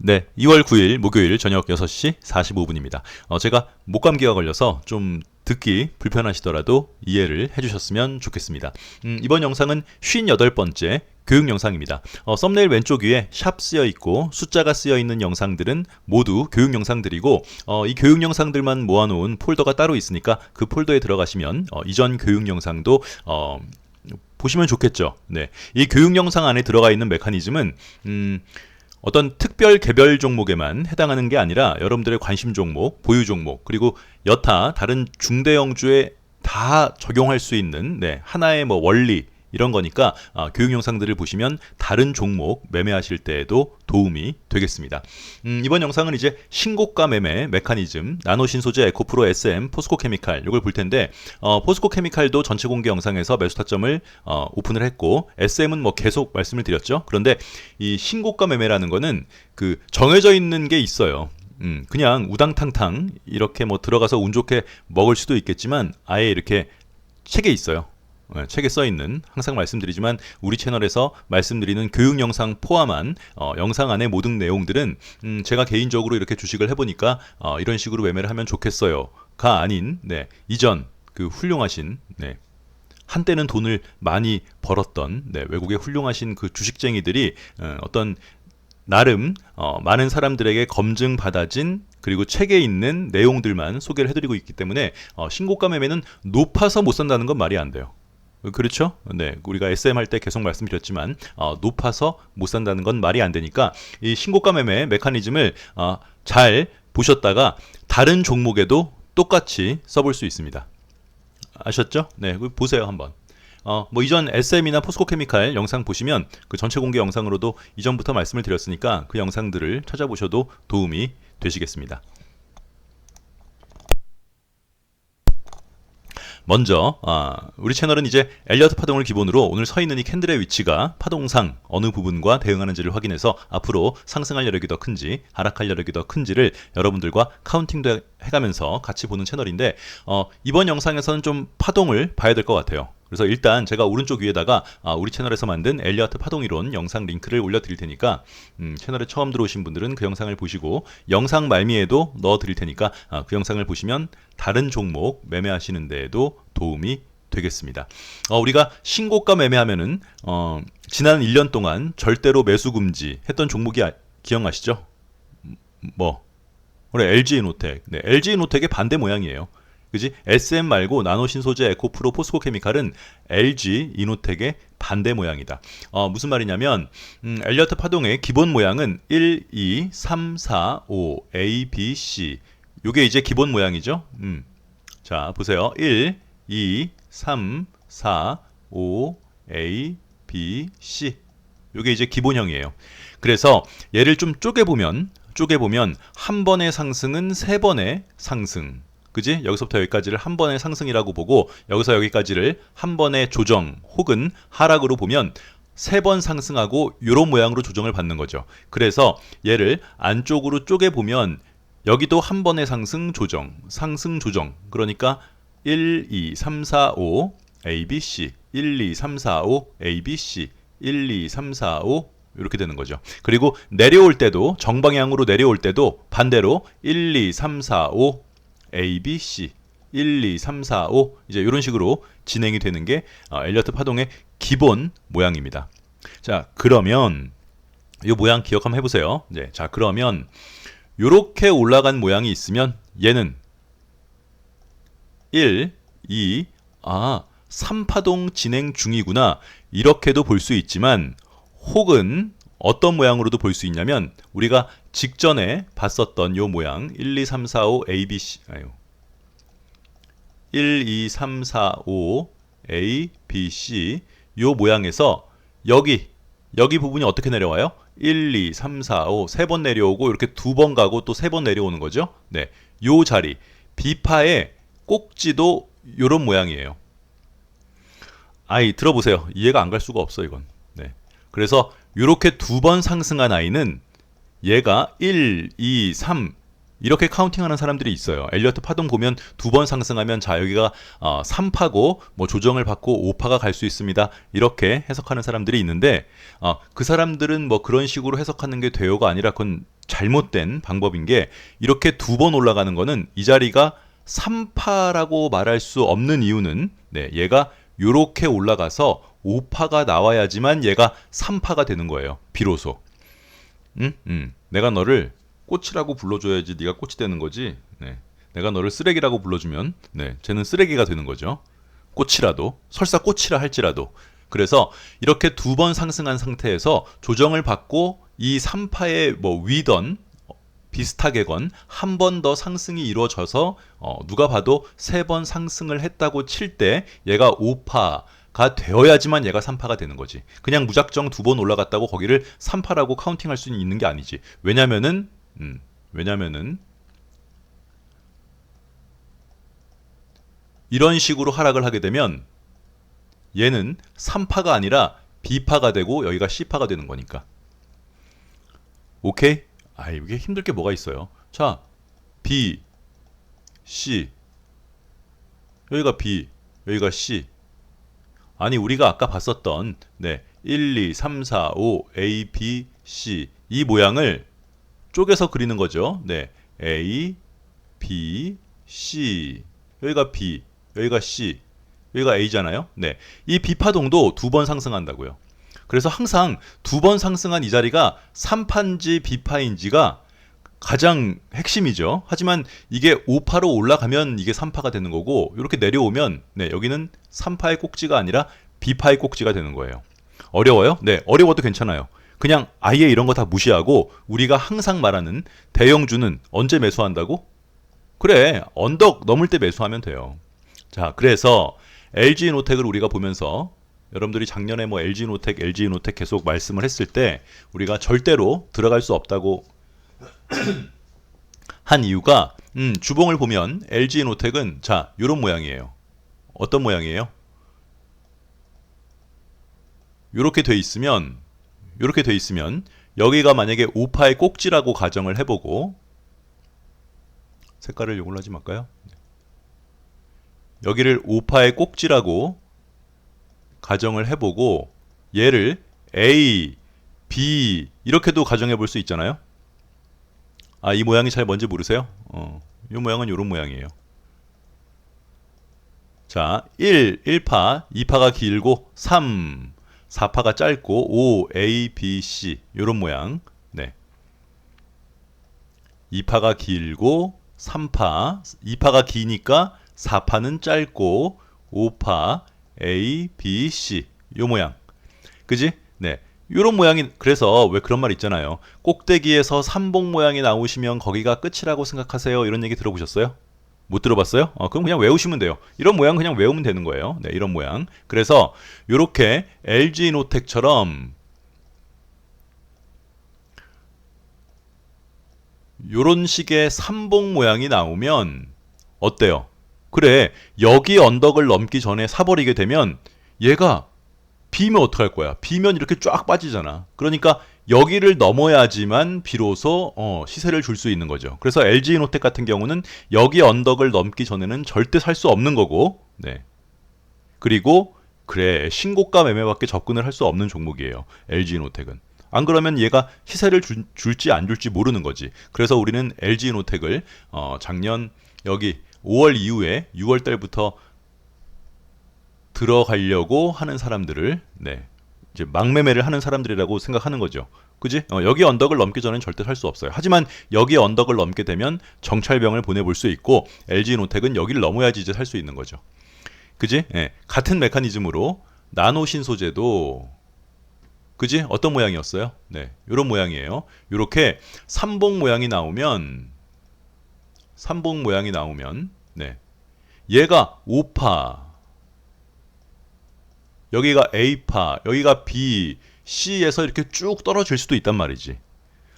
네, 2월 9일 목요일 저녁 6시 45분입니다. 제가 목감기가 걸려서 좀 듣기 불편하시더라도 이해를 해주셨으면 좋겠습니다. 이번 영상은 58번째 교육 영상입니다. 썸네일 왼쪽 위에 샵 쓰여 있고 숫자가 쓰여 있는 영상들은 모두 교육 영상들이고 이 교육 영상들만 모아놓은 폴더가 따로 있으니까 그 폴더에 들어가시면 이전 교육 영상도 보시면 좋겠죠. 네, 이 교육 영상 안에 들어가 있는 메커니즘은 어떤 특별 개별 종목에만 해당하는 게 아니라 여러분들의 관심 종목, 보유 종목, 그리고 여타 다른 중대형주에 다 적용할 수 있는 하나의 원리 이런 거니까 교육 영상들을 보시면 다른 종목 매매하실 때에도 도움이 되겠습니다. 이번 영상은 이제 신고가 매매 메커니즘, 나노신소재, 에코프로, SM, 포스코케미칼 이걸 볼 텐데 포스코케미칼도 전체 공개 영상에서 매수 타점을 오픈을 했고 SM은 계속 말씀을 드렸죠. 그런데 이 신고가 매매라는 거는 그 정해져 있는 게 있어요. 그냥 우당탕탕 이렇게 들어가서 운 좋게 먹을 수도 있겠지만 아예 이렇게 책에 있어요. 책에 써있는, 항상 말씀드리지만 우리 채널에서 말씀드리는 교육 영상 포함한 영상 안의 모든 내용들은 제가 개인적으로 이렇게 주식을 해보니까 이런 식으로 매매를 하면 좋겠어요가 아닌 이전 그 훌륭하신 한때는 돈을 많이 벌었던 외국의 훌륭하신 그 주식쟁이들이 어떤 나름 많은 사람들에게 검증받아진 그리고 책에 있는 내용들만 소개를 해드리고 있기 때문에 신고가 매매는 높아서 못 산다는 건 말이 안 돼요. 그렇죠? 우리가 SM 할 때 계속 말씀드렸지만 높아서 못 산다는 건 말이 안 되니까 이 신고가 매매 메커니즘을 잘 보셨다가 다른 종목에도 똑같이 써볼 수 있습니다. 아셨죠? 네, 보세요 한번. 이전 SM이나 포스코케미칼 영상 보시면 그 전체 공개 영상으로도 이전부터 말씀을 드렸으니까 그 영상들을 찾아보셔도 도움이 되시겠습니다. 먼저 우리 채널은 이제 엘리어트 파동을 기본으로 오늘 서 있는 이 캔들의 위치가 파동상 어느 부분과 대응하는지를 확인해서 앞으로 상승할 여력이 더 큰지 하락할 여력이 더 큰지를 여러분들과 카운팅도 해가면서 같이 보는 채널인데 이번 영상에서는 좀 파동을 봐야 될 것 같아요. 그래서 일단 제가 오른쪽 위에다가 우리 채널에서 만든 엘리어트 파동이론 영상 링크를 올려드릴 테니까 채널에 처음 들어오신 분들은 그 영상을 보시고 영상 말미에도 넣어드릴 테니까 그 영상을 보시면 다른 종목 매매하시는 데에도 도움이 되겠습니다. 우리가 신고가 매매하면은 지난 1년 동안 절대로 매수 금지 했던 종목이 기억나시죠? 그래, LG이노텍. LG이노텍의 반대 모양이에요. 그지? SM 말고 나노신소재, 에코프로, 포스코케미칼은 LG 이노텍의 반대 모양이다. 무슨 말이냐면 엘리어트 파동의 기본 모양은 1, 2, 3, 4, 5, A, B, C. 요게 이제 기본 모양이죠. 자, 보세요. 1, 2, 3, 4, 5, A, B, C. 요게 이제 기본형이에요. 그래서 얘를 좀 쪼개보면 한 번의 상승은 세 번의 상승. 그지? 여기서부터 여기까지를 한 번의 상승이라고 보고 여기서 여기까지를 한 번의 조정 혹은 하락으로 보면 세 번 상승하고 이런 모양으로 조정을 받는 거죠. 그래서 얘를 안쪽으로 쪼개보면 여기도 한 번의 상승 조정, 상승 조정. 그러니까 1, 2, 3, 4, 5 A, B, C 1, 2, 3, 4, 5 A, B, C 1, 2, 3, 4, 5 이렇게 되는 거죠. 그리고 내려올 때도 정방향으로 내려올 때도 반대로 1, 2, 3, 4, 5 A, B, C 1, 2, 3, 4, 5 이제 이런 식으로 진행이 되는 게 엘리어트 파동의 기본 모양입니다. 자, 그러면 이 모양 기억 한번 해보세요. 자, 그러면 이렇게 올라간 모양이 있으면 얘는 1, 2, 3파동 진행 중이구나 이렇게도 볼 수 있지만 혹은 어떤 모양으로도 볼 수 있냐면 우리가 직전에 봤었던 요 모양 1, 2, 3, 4, 5 A, B, C 1, 2, 3, 4, 5 A, B, C 요 모양에서 여기 부분이 어떻게 내려와요? 1, 2, 3, 4, 5 세 번 내려오고 이렇게 두 번 가고 또 세 번 내려오는 거죠. 요 자리 B파의 꼭지도 요런 모양이에요. 들어보세요. 이해가 안 갈 수가 없어 이건. 그래서 이렇게 두 번 상승한 아이는 얘가 1, 2, 3 이렇게 카운팅하는 사람들이 있어요. 엘리어트 파동 보면 두 번 상승하면 자 여기가 3파고 조정을 받고 5파가 갈 수 있습니다. 이렇게 해석하는 사람들이 있는데 그 사람들은 그런 식으로 해석하는 게 돼요가 아니라 그건 잘못된 방법인 게 이렇게 두 번 올라가는 거는 이 자리가 3파라고 말할 수 없는 이유는 네, 얘가 요렇게 올라가서 5파가 나와야지만 얘가 3파가 되는 거예요. 비로소. 내가 너를 꽃이라고 불러줘야지 네가 꽃이 되는 거지. 네. 내가 너를 쓰레기라고 불러주면 네, 쟤는 쓰레기가 되는 거죠. 꽃이라도 설사 꽃이라 할지라도. 그래서 이렇게 두 번 상승한 상태에서 조정을 받고 이 3파의 뭐 위던 비슷하게건 한 번 더 상승이 이루어져서 누가 봐도 3번 상승을 했다고 칠 때 얘가 5파가 되어야지만 얘가 3파가 되는 거지. 그냥 무작정 두 번 올라갔다고 거기를 3파라고 카운팅할 수는 있는 게 아니지. 왜냐면은 이런 식으로 하락을 하게 되면 얘는 3파가 아니라 B파가 되고 여기가 C파가 되는 거니까. 오케이? 아, 이게 힘들 게 뭐가 있어요. 자, B, C. 여기가 B, 여기가 C. 아니, 우리가 아까 봤었던 1, 2, 3, 4, 5, A, B, C. 이 모양을 쪼개서 그리는 거죠. 네, A, B, C. 여기가 B, 여기가 C, 여기가 A잖아요. 네, 이 B파동도 두 번 상승한다고요. 그래서 항상 두 번 상승한 이 자리가 3파인지 B파인지가 가장 핵심이죠. 하지만 이게 5파로 올라가면 이게 3파가 되는 거고 이렇게 내려오면 네, 여기는 3파의 꼭지가 아니라 B파의 꼭지가 되는 거예요. 어려워요? 네, 어려워도 괜찮아요. 그냥 아예 이런 거 다 무시하고 우리가 항상 말하는 대형주는 언제 매수한다고? 그래, 언덕 넘을 때 매수하면 돼요. 자, 그래서 LG노텍을 우리가 보면서 여러분들이 작년에 뭐 LG노텍 계속 말씀을 했을 때 우리가 절대로 들어갈 수 없다고 한 이유가 주봉을 보면 LG노텍은 자, 요런 모양이에요. 어떤 모양이에요? 요렇게 돼 있으면 여기가 만약에 5파의 꼭지라고 가정을 해보고 색깔을 이걸로 하지 말까요? 여기를 5파의 꼭지라고 가정을 해보고 얘를 A, B 이렇게도 가정해 볼 수 있잖아요. 아, 이 모양이 잘 뭔지 모르세요? 이 모양은 이런 모양이에요. 자, 1파, 2파가 길고 3, 4파가 짧고 5, A, B, C 이런 모양. 네. 2파가 길고 3파, 2파가 기니까 4파는 짧고 5파 A, B, C 요 모양. 그지? 네. 요런 모양이 그래서 왜 그런 말 있잖아요. 꼭대기에서 삼봉 모양이 나오시면 거기가 끝이라고 생각하세요. 이런 얘기 들어보셨어요? 못 들어봤어요? 그럼 그냥 외우시면 돼요. 이런 모양 그냥 외우면 되는 거예요. 네, 이런 모양. 그래서 요렇게 LG노텍처럼 요런 식의 삼봉 모양이 나오면 어때요? 그래, 여기 언덕을 넘기 전에 사버리게 되면 얘가 비면 어떡할 거야? 비면 이렇게 쫙 빠지잖아. 그러니까 여기를 넘어야지만 비로소 시세를 줄 수 있는 거죠. 그래서 LG노텍 같은 경우는 여기 언덕을 넘기 전에는 절대 살 수 없는 거고, 네. 그리고 그래, 신고가 매매밖에 접근을 할 수 없는 종목이에요. LG노텍은. 안 그러면 얘가 시세를 줄지 안 줄지 모르는 거지. 그래서 우리는 LG노텍을 작년 여기 5월 이후에 6월 달부터 들어가려고 하는 사람들을 이제 막매매를 하는 사람들이라고 생각하는 거죠. 그지? 여기 언덕을 넘기 전엔 절대 살 수 없어요. 하지만 여기 언덕을 넘게 되면 정찰병을 보내볼 수 있고 LG노텍은 여기를 넘어야지 이제 살 수 있는 거죠. 그지? 예. 같은 메커니즘으로 나노 신소재도 그지? 어떤 모양이었어요? 네, 이런 모양이에요. 이렇게 삼봉 모양이 나오면 네, 얘가 5파, 여기가 A파, 여기가 B, C에서 이렇게 쭉 떨어질 수도 있단 말이지.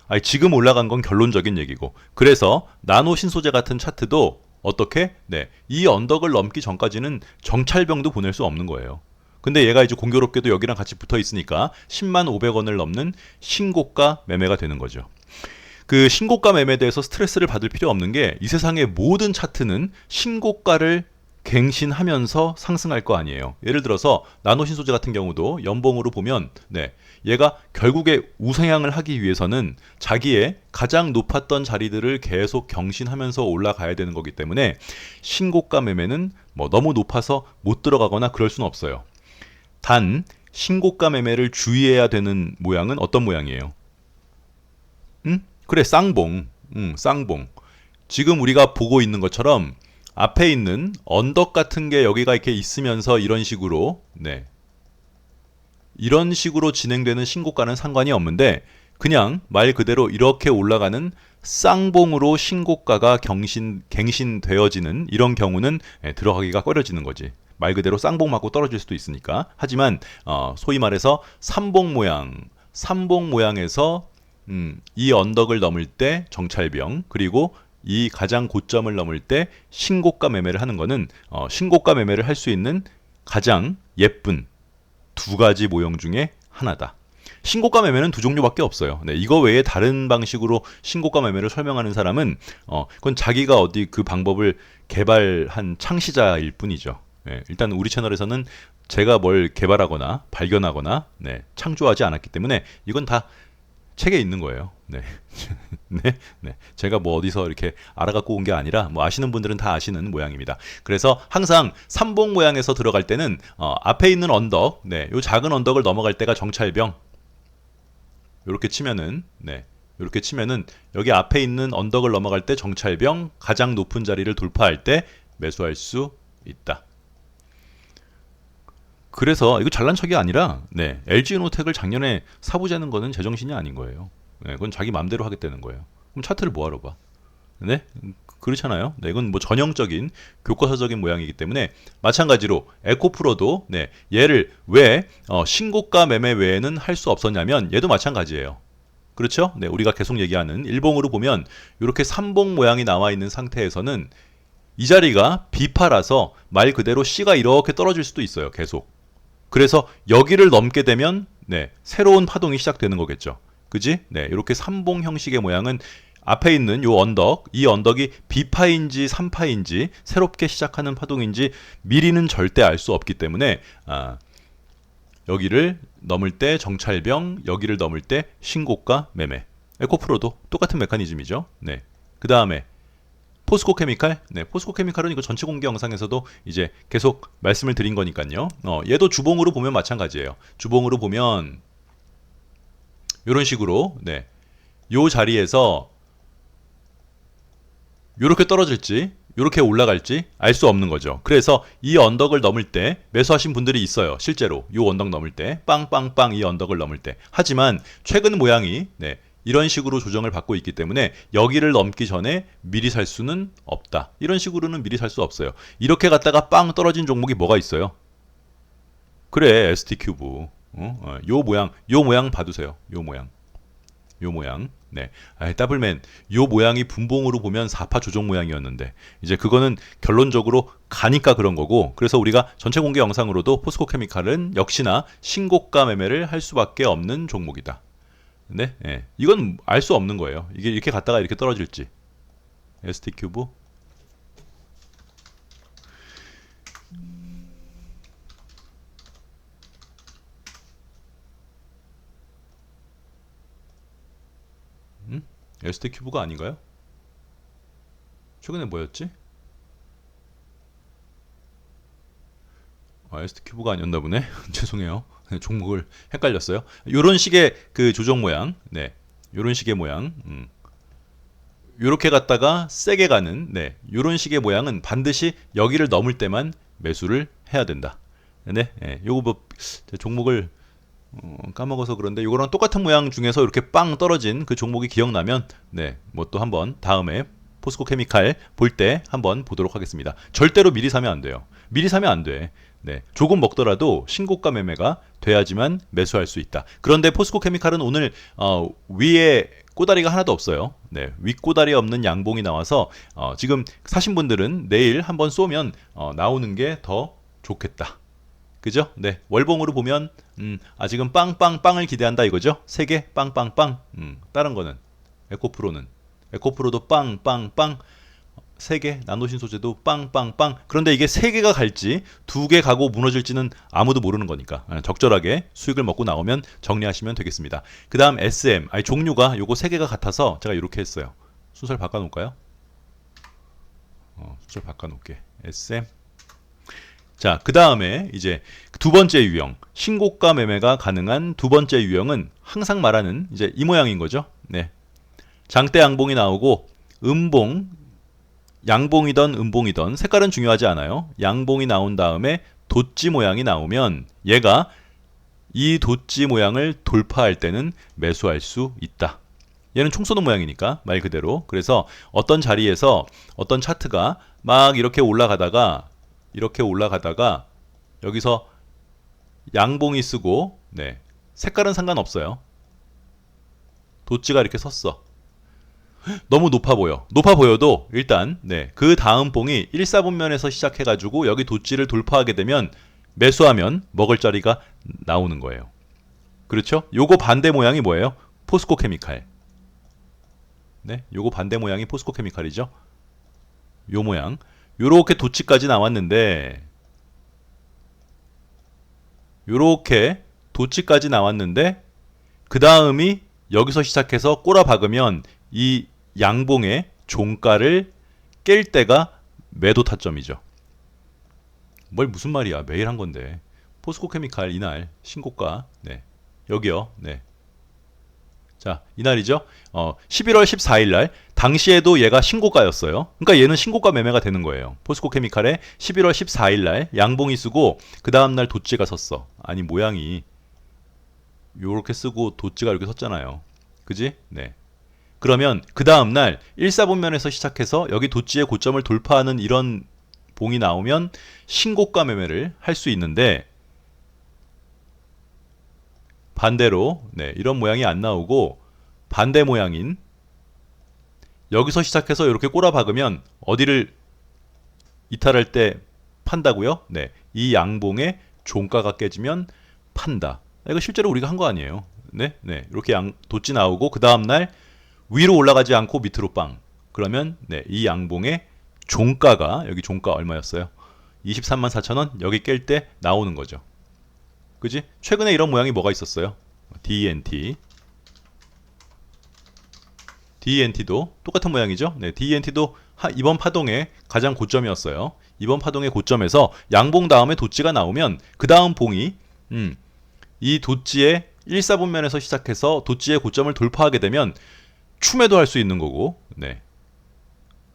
아니, 지금 올라간 건 결론적인 얘기고. 그래서 나노 신소재 같은 차트도 어떻게? 네, 이 언덕을 넘기 전까지는 정찰병도 보낼 수 없는 거예요. 근데 얘가 이제 공교롭게도 여기랑 같이 붙어 있으니까 10만 500원을 넘는 신고가 매매가 되는 거죠. 그 신고가 매매에 대해서 스트레스를 받을 필요 없는 게 이 세상의 모든 차트는 신고가를 갱신하면서 상승할 거 아니에요. 예를 들어서 나노신소재 같은 경우도 연봉으로 보면 네, 얘가 결국에 우상향을 하기 위해서는 자기의 가장 높았던 자리들을 계속 경신하면서 올라가야 되는 거기 때문에 신고가 매매는 뭐 너무 높아서 못 들어가거나 그럴 수는 없어요. 단 신고가 매매를 주의해야 되는 모양은 어떤 모양이에요? 응? 그래, 쌍봉. 쌍봉. 지금 우리가 보고 있는 것처럼 앞에 있는 언덕 같은 게 여기가 이렇게 있으면서 이런 식으로 네, 이런 식으로 진행되는 신고가는 상관이 없는데 그냥 말 그대로 이렇게 올라가는 쌍봉으로 신고가가 갱신되어지는 이런 경우는 들어가기가 꺼려지는 거지. 말 그대로 쌍봉 맞고 떨어질 수도 있으니까. 하지만 소위 말해서 삼봉 모양에서 이 언덕을 넘을 때 정찰병, 그리고 이 가장 고점을 넘을 때 신고가 매매를 하는 거는 신고가 매매를 할 수 있는 가장 예쁜 두 가지 모형 중에 하나다. 신고가 매매는 두 종류밖에 없어요. 네, 이거 외에 다른 방식으로 신고가 매매를 설명하는 사람은 그건 자기가 어디 그 방법을 개발한 창시자일 뿐이죠. 네, 일단 우리 채널에서는 제가 뭘 개발하거나 발견하거나 네, 창조하지 않았기 때문에 이건 다 책에 있는 거예요. 네. 네. 네. 제가 뭐 어디서 이렇게 알아갖고 온 게 아니라 뭐 아시는 분들은 다 아시는 모양입니다. 그래서 항상 삼봉 모양에서 들어갈 때는 앞에 있는 언덕, 네. 요 작은 언덕을 넘어갈 때가 정찰병. 요렇게 치면은 네. 요렇게 치면은 여기 앞에 있는 언덕을 넘어갈 때 정찰병, 가장 높은 자리를 돌파할 때 매수할 수 있다. 그래서 이거 잘난 척이 아니라 네, LG노텍을 작년에 사부 재는 거는 제정신이 아닌 거예요. 네, 그건 자기 맘대로 하겠다는 거예요. 그럼 차트를 뭐하러 봐? 네? 그렇잖아요. 네, 이건 뭐 전형적인 교과서적인 모양이기 때문에 마찬가지로 에코프로도 네, 얘를 왜 신고가 매매 외에는 할 수 없었냐면 얘도 마찬가지예요. 그렇죠? 네, 우리가 계속 얘기하는 일봉으로 보면 이렇게 삼봉 모양이 나와 있는 상태에서는 이 자리가 비파라서 말 그대로 C가 이렇게 떨어질 수도 있어요. 계속. 그래서 여기를 넘게 되면 네, 새로운 파동이 시작되는 거겠죠. 그지? 네, 이렇게 삼봉 형식의 모양은 앞에 있는 요 언덕, 이 언덕이 B파인지 3파인지 새롭게 시작하는 파동인지 미리는 절대 알 수 없기 때문에 여기를 넘을 때 정찰병, 여기를 넘을 때 신고가 매매. 에코프로도 똑같은 메커니즘이죠. 네. 그 다음에 포스코 케미칼? 네, 포스코 케미칼은 이거 전체 공개 영상에서도 이제 계속 말씀을 드린 거니까요. 얘도 주봉으로 보면 마찬가지예요. 주봉으로 보면 이런 식으로 네, 요 자리에서 요렇게 떨어질지 요렇게 올라갈지 알 수 없는 거죠. 그래서 이 언덕을 넘을 때 매수하신 분들이 있어요. 실제로 요 언덕 넘을 때 빵빵빵 이 언덕을 넘을 때. 하지만 최근 모양이 네, 이런 식으로 조정을 받고 있기 때문에 여기를 넘기 전에 미리 살 수는 없다. 이런 식으로는 미리 살 수 없어요. 이렇게 갔다가 빵 떨어진 종목이 뭐가 있어요? 그래, ST큐브. 요 모양 봐두세요. 요 모양. 네. 더블맨, 요 모양이 분봉으로 보면 4파 조정 모양이었는데, 이제 그거는 결론적으로 가니까 그런 거고, 그래서 우리가 전체 공개 영상으로도 포스코 케미칼은 역시나 신고가 매매를 할 수밖에 없는 종목이다. 네, 예. 이건 알 수 없는 거예요. 이게 이렇게 갔다가 이렇게 떨어질지. ST큐브. ST큐브가 아닌가요? 최근에 뭐였지? ST큐브가 아니었나 보네. 죄송해요. 종목을 헷갈렸어요. 요런 식의 그 조정 모양. 네. 요런 식의 모양. 요렇게 갔다가 세게 가는 네. 요런 식의 모양은 반드시 여기를 넘을 때만 매수를 해야 된다. 네. 네. 요거 뭐 종목을 까먹어서 그런데 요거랑 똑같은 모양 중에서 이렇게 빵 떨어진 그 종목이 기억나면 네. 뭐 또 한번 다음에 포스코 케미칼 볼 때 한번 보도록 하겠습니다. 절대로 미리 사면 안 돼요. 미리 사면 안 돼. 네, 조금 먹더라도 신고가 매매가 돼야지만 매수할 수 있다. 그런데 포스코 케미칼은 오늘 위에 꼬다리가 하나도 없어요. 네, 윗꼬다리 없는 양봉이 나와서 지금 사신 분들은 내일 한번 쏘면 나오는 게 더 좋겠다. 그죠? 네, 월봉으로 보면 아직은 빵빵빵을 기대한다 이거죠? 3개 빵빵빵. 다른 거는 에코프로도 빵빵빵 3개, 나노신소재도 빵빵빵. 그런데 이게 3개가 갈지 2개 가고 무너질지는 아무도 모르는 거니까 적절하게 수익을 먹고 나오면 정리하시면 되겠습니다. 그 다음 SM, 아니 종류가 요거 3개가 같아서 제가 이렇게 했어요. 순서를 바꿔놓을까요? 순서를 바꿔놓을게. SM. 자, 그 다음에 이제 두 번째 유형, 신고가 매매가 가능한 두 번째 유형은 항상 말하는 이제 이 모양인 거죠. 네. 장대 양봉이 나오고 음봉, 양봉이던 음봉이던 색깔은 중요하지 않아요. 양봉이 나온 다음에 돛지 모양이 나오면 얘가 이 돛지 모양을 돌파할 때는 매수할 수 있다. 얘는 총 쏘는 모양이니까 말 그대로. 그래서 어떤 자리에서 어떤 차트가 막 이렇게 올라가다가 여기서 양봉이 쓰고 네. 색깔은 상관없어요. 돛지가 이렇게 섰어. 너무 높아 보여. 높아 보여도 일단 네, 그 다음 봉이 1사분면에서 시작해가지고 여기 돛지를 돌파하게 되면 매수하면 먹을 자리가 나오는 거예요. 그렇죠? 요거 반대 모양이 뭐예요? 포스코 케미칼. 네, 요거 반대 모양이 포스코 케미칼이죠. 요 모양. 요렇게 돛지까지 나왔는데 그 다음이 여기서 시작해서 꼬라 박으면 이 양봉의 종가를 깰 때가 매도 타점이죠. 뭘 무슨 말이야. 매일 한 건데. 포스코 케미칼 이날 신고가. 네. 여기요. 네. 자, 이날이죠. 11월 14일 날 당시에도 얘가 신고가였어요. 그러니까 얘는 신고가 매매가 되는 거예요. 포스코 케미칼에 11월 14일 날 양봉이 쓰고 그 다음 날 돛지가 섰어. 아니 모양이 요렇게 쓰고 돛지가 이렇게 섰잖아요. 그지? 네. 그러면 그 다음 날 1사분면에서 시작해서 여기 돛지의 고점을 돌파하는 이런 봉이 나오면 신고가 매매를 할 수 있는데 반대로 네, 이런 모양이 안 나오고 반대 모양인 여기서 시작해서 이렇게 꼬라 박으면 어디를 이탈할 때 판다고요? 네, 이 양봉의 종가가 깨지면 판다. 이거 실제로 우리가 한 거 아니에요. 네, 네, 이렇게 돛지 나오고 그 다음 날 위로 올라가지 않고 밑으로 빵. 그러면 네, 이 양봉의 종가가 여기 종가 얼마였어요? 23만 4천원 여기 깰 때 나오는 거죠. 그지? 최근에 이런 모양이 뭐가 있었어요? DENT도 똑같은 모양이죠. 네, DENT도 이번 파동의 가장 고점이었어요. 이번 파동의 고점에서 양봉 다음에 돛지가 나오면 그 다음 봉이 이 돛지의 1사분면에서 시작해서 돛지의 고점을 돌파하게 되면 추매도 할 수 있는 거고, 네,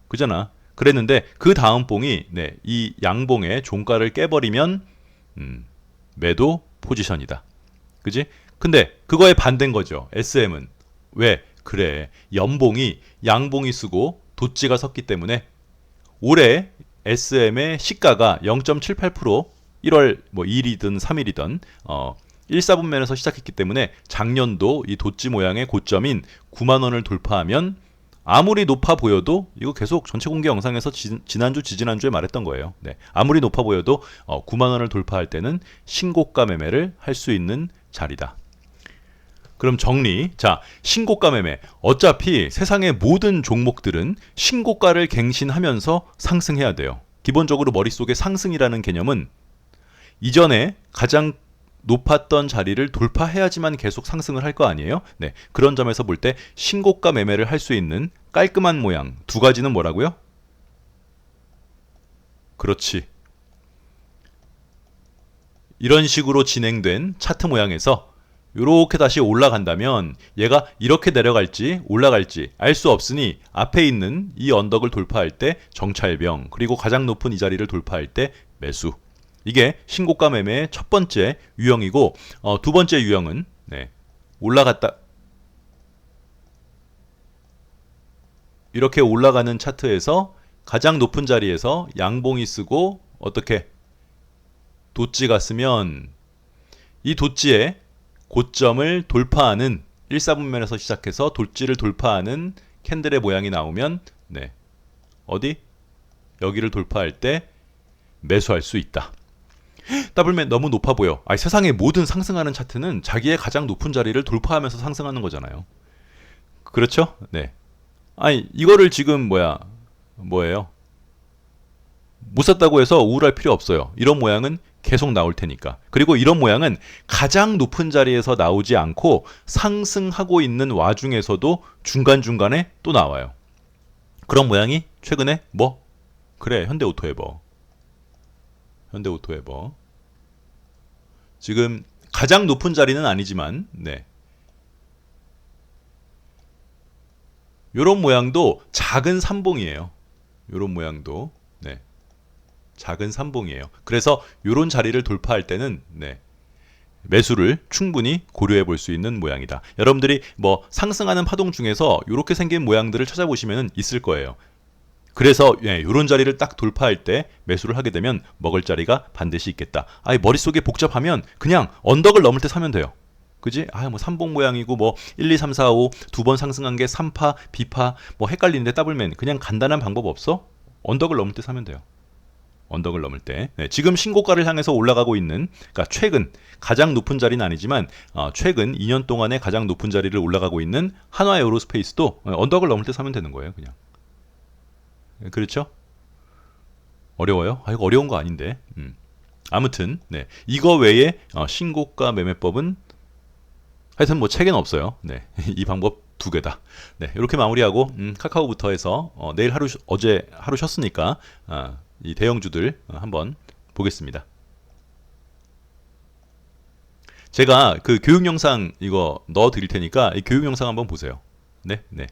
그잖아. 그랬는데 그 다음 봉이 네, 이 양봉의 종가를 깨버리면 매도 포지션이다. 그지? 근데 그거에 반대인 거죠. SM은. 왜? 그래. 연봉이 양봉이 쓰고 돛지가 섰기 때문에 올해 SM의 시가가 0.78% 1월 뭐 2일이든 3일이든 1사분면에서 시작했기 때문에 작년도 이 돛지 모양의 고점인 9만 원을 돌파하면 아무리 높아 보여도 이거 계속 전체 공개 영상에서 지난주 지지난주에 말했던 거예요. 네. 아무리 높아 보여도 9만 원을 돌파할 때는 신고가 매매를 할 수 있는 자리다. 그럼 정리. 자, 신고가 매매. 어차피 세상의 모든 종목들은 신고가를 갱신하면서 상승해야 돼요. 기본적으로 머릿속에 상승이라는 개념은 이전에 가장 높았던 자리를 돌파해야지만 계속 상승을 할 거 아니에요? 네, 그런 점에서 볼 때 신고가 매매를 할 수 있는 깔끔한 모양 두 가지는 뭐라고요? 그렇지. 이런 식으로 진행된 차트 모양에서 이렇게 다시 올라간다면 얘가 이렇게 내려갈지 올라갈지 알 수 없으니 앞에 있는 이 언덕을 돌파할 때 정찰병, 그리고 가장 높은 이 자리를 돌파할 때 매수. 이게 신고가 매매의 첫 번째 유형이고, 두 번째 유형은 네, 올라갔다 이렇게 올라가는 차트에서 가장 높은 자리에서 양봉이 쓰고 어떻게 돛지가 쓰면 이 돛지의 고점을 돌파하는 1사분면에서 시작해서 돛지를 돌파하는 캔들의 모양이 나오면 네, 어디? 여기를 돌파할 때 매수할 수 있다. 더블맨 너무 높아 보여. 아니, 세상의 모든 상승하는 차트는 자기의 가장 높은 자리를 돌파하면서 상승하는 거잖아요. 그렇죠? 네. 아니, 이거를 지금 뭐예요? 못 샀다고 해서 우울할 필요 없어요. 이런 모양은 계속 나올 테니까. 그리고 이런 모양은 가장 높은 자리에서 나오지 않고 상승하고 있는 와중에서도 중간중간에 또 나와요. 그런 모양이 최근에 뭐? 그래, 현대오토에버. 현대오토에버. 지금 가장 높은 자리는 아니지만, 네. 요런 모양도 작은 삼봉이에요. 요런 모양도, 네. 작은 삼봉이에요. 그래서 요런 자리를 돌파할 때는, 네. 매수를 충분히 고려해 볼 수 있는 모양이다. 여러분들이 뭐 상승하는 파동 중에서 이렇게 생긴 모양들을 찾아보시면 있을 거예요. 그래서 이런 자리를 딱 돌파할 때 매수를 하게 되면 먹을 자리가 반드시 있겠다. 아예 머릿속에 복잡하면 그냥 언덕을 넘을 때 사면 돼요. 그지? 뭐 삼봉 모양이고 뭐 1, 2, 3, 4, 5 두 번 상승한 게 3파, B파 뭐 헷갈리는데 더블맨 그냥 간단한 방법 없어? 언덕을 넘을 때 사면 돼요. 언덕을 넘을 때. 네, 지금 신고가를 향해서 올라가고 있는, 그러니까 최근 가장 높은 자리는 아니지만 최근 2년 동안에 가장 높은 자리를 올라가고 있는 한화 에어로스페이스도 언덕을 넘을 때 사면 되는 거예요, 그냥. 그렇죠? 어려워요? 이거 어려운 거 아닌데. 아무튼 네, 이거 외에 신고가 매매법은 하여튼 뭐 책에는 없어요. 네, 이 방법 두 개다. 네, 이렇게 마무리하고 카카오부터 해서 내일 하루 어제 하루 쉬었으니까 이 대형주들 한번 보겠습니다. 제가 그 교육 영상 이거 넣어 드릴 테니까 이 교육 영상 한번 보세요. 네, 네.